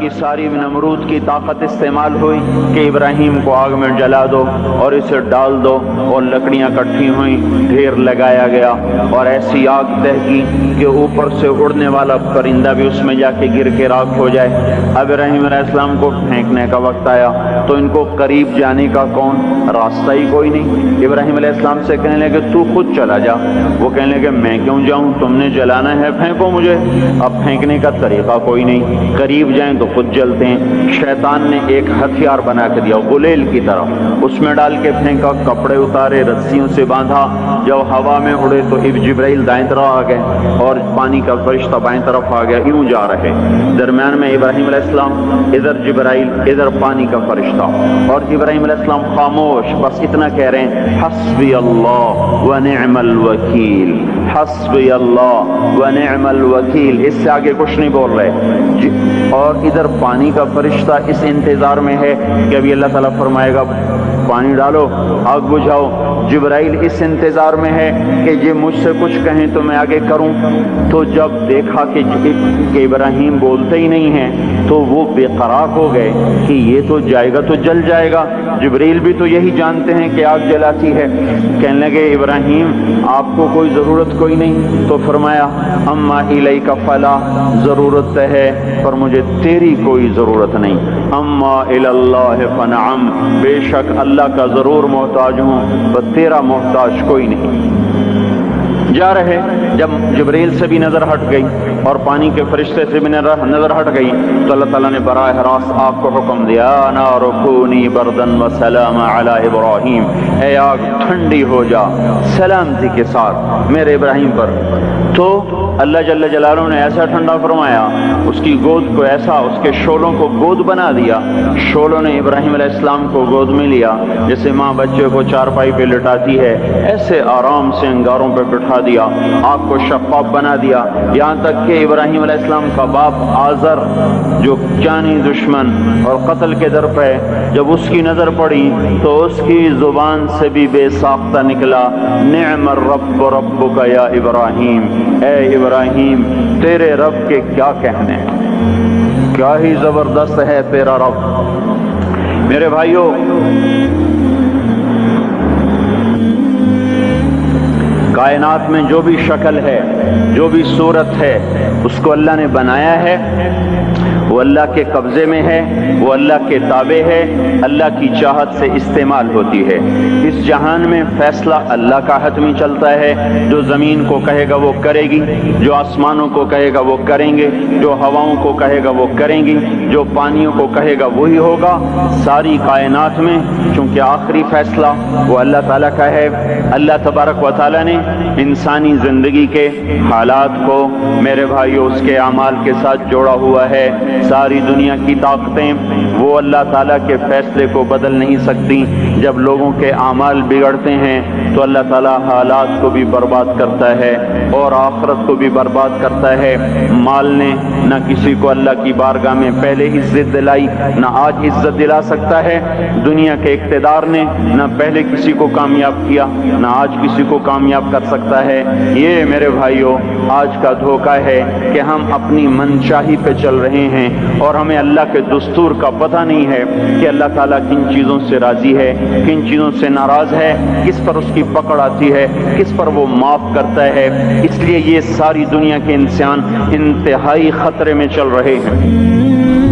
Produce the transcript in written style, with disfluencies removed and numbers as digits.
کی ساری نمرود کی طاقت استعمال ہوئی کہ ابراہیم کو آگ میں جلا دو اور اسے ڈال دو، اور لکڑیاں کٹھی ہوئیں، ڈھیر لگایا گیا اور ایسی آگ دہکی کہ اوپر سے اڑنے والا پرندہ بھی اس میں جا کے گر کے راکھ ہو جائے۔ اب ابراہیم علیہ السلام کو پھینکنے کا وقت آیا تو ان کو قریب جانے کا کون راستہ ہی کوئی نہیں۔ ابراہیم علیہ السلام سے کہنے لگے تو خود چلا جا، وہ کہنے لگے میں کیوں جاؤں، تم نے جلانا ہے پھینکو مجھے۔ اب پھینکنے کا طریقہ کوئی نہیں، قریب جائیں تو خود جلتے ہیں۔ شیطان نے ایک ہتھیار بنا کے دیا غلیل کی طرح، اس میں ڈال کے پھینکا، کپڑے اتارے، رسیوں سے باندھا، جب ہوا میں اڑے تو جبرائیل دائیں طرف آ گئے اور پانی کا فرشتہ بائیں طرف آ گیا، یوں جا رہے درمیان میں ابراہیم علیہ السلام، ادھر جبرائیل، ادھر پانی کا فرشتہ، اور ابراہیم علیہ السلام خاموش، بس اتنا کہہ رہے ہیں حسبی اللہ ونعم الوکیل، حسبی اللہ ونعم الوکیل، اس سے آگے کچھ نہیں بول رہے۔ اور ادھر پانی کا فرشتہ اس انتظار میں ہے کہ ابھی اللہ تعالیٰ فرمائے گا پانی ڈالو، آگ بجھاؤ۔ جبرائیل اس انتظار میں ہے کہ یہ مجھ سے کچھ کہیں تو میں آگے کروں۔ تو جب دیکھا کہ ابراہیم بولتے ہی نہیں ہیں تو وہ بے قرار ہو گئے کہ یہ تو جائے گا تو جل جائے گا، جبرائیل بھی تو یہی جانتے ہیں کہ آگ جلاتی ہے۔ کہنے لگے ابراہیم آپ کو کوئی ضرورت کوئی نہیں، تو فرمایا اما الیک فلا، ضرورت ہے پر مجھے تیری کوئی ضرورت نہیں، اما الی اللہ فنعم، بے شک اللہ کا ضرور محتاج ہوں پر تیرا محتاج کوئی نہیں۔ جا رہے، جب جبرائیل سے بھی نظر ہٹ گئی اور پانی کے فرشتے سے بھی نظر ہٹ گئی تو اللہ تعالیٰ نے براہ راست آگ کو حکم دیا نار کونی بردن وسلام علی ابراہیم، اے آگ ٹھنڈی ہو جا سلامتی کے ساتھ میرے ابراہیم پر۔ تو اللہ جل جلالہ نے ایسا ٹھنڈا فرمایا، اس کی گود کو ایسا، اس کے شولوں کو گود بنا دیا، شولوں نے ابراہیم علیہ السلام کو گود میں لیا، جیسے ماں بچے کو چارپائی پہ لٹاتی ہے ایسے آرام سے انگاروں پہ بٹھا دیا، آگ کو شفاف بنا دیا، یہاں تک کہ ابراہیم علیہ السلام کا باپ آزر جو جانی دشمن اور قتل کے در پہ، جب اس کی نظر پڑی تو اس کی زبان سے بھی بے ساختہ نکلا نعم الرب ربک یا ابراہیم، اے ابراہیم تیرے رب کے کیا کہنے، کیا ہی زبردست ہے تیرا رب۔ میرے بھائیوں، کائنات میں جو بھی شکل ہے، جو بھی صورت ہے، اس کو اللہ نے بنایا ہے، وہ اللہ کے قبضے میں ہے، وہ اللہ کے تابع ہے، اللہ کی چاہت سے استعمال ہوتی ہے۔ اس جہان میں فیصلہ اللہ کا حتمی چلتا ہے، جو زمین کو کہے گا وہ کرے گی، جو آسمانوں کو کہے گا وہ کریں گے، جو ہواؤں کو کہے گا وہ کریں گی، جو پانیوں کو کہے گا وہی ہوگا۔ ساری کائنات میں چونکہ آخری فیصلہ وہ اللہ تعالیٰ کا ہے، اللہ تبارک و تعالیٰ نے انسانی زندگی کے حالات کو میرے بھائیو اس کے اعمال کے ساتھ جوڑا ہوا ہے۔ ساری دنیا کی طاقتیں وہ اللہ تعالیٰ کے فیصلے کو بدل نہیں سکتی۔ جب لوگوں کے اعمال بگڑتے ہیں تو اللہ تعالیٰ حالات کو بھی برباد کرتا ہے اور آخرت کو بھی برباد کرتا ہے۔ مال نے نہ کسی کو اللہ کی بارگاہ میں پہلے عزت دلائی، نہ آج عزت دلا سکتا ہے۔ دنیا کے اقتدار نے نہ پہلے کسی کو کامیاب کیا، نہ آج کسی کو کامیاب کر سکتا ہے۔ یہ میرے بھائیوں آج کا دھوکہ ہے کہ ہم اپنی منشاہی پہ چل رہے ہیں اور ہمیں اللہ کے دستور کا پتہ نہیں ہے کہ اللہ تعالیٰ کن چیزوں سے راضی ہے، کن چیزوں سے ناراض ہے، کس پر اس کی پکڑ آتی ہے، کس پر وہ معاف کرتا ہے۔ اس لیے یہ ساری دنیا کے انسان انتہائی خطرے میں چل رہے ہیں۔